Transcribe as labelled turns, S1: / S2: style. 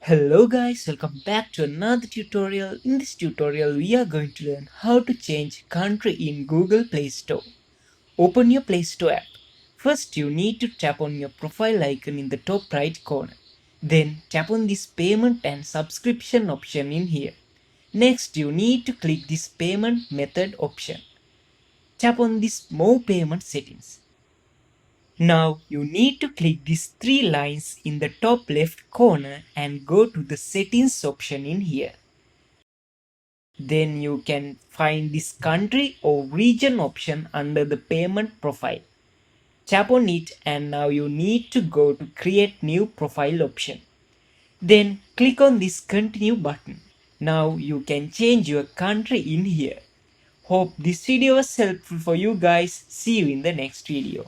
S1: Hello guys, welcome back to another tutorial. In this tutorial, we are going to learn how to change country in Google Play Store. Open your Play Store app. First, you need to tap on your profile icon in the top right corner. Then, tap on this payment and subscription option in here. Next, you need to click this payment method option. Tap on this more payment settings. Now you need to click these three lines in the top left corner and go to the settings option in here. Then you can find this country or region option under the payment profile. Tap on it and now you need to go to create new profile option. Then click on this continue button. Now you can change your country in here. Hope this video was helpful for you guys. See you in the next video.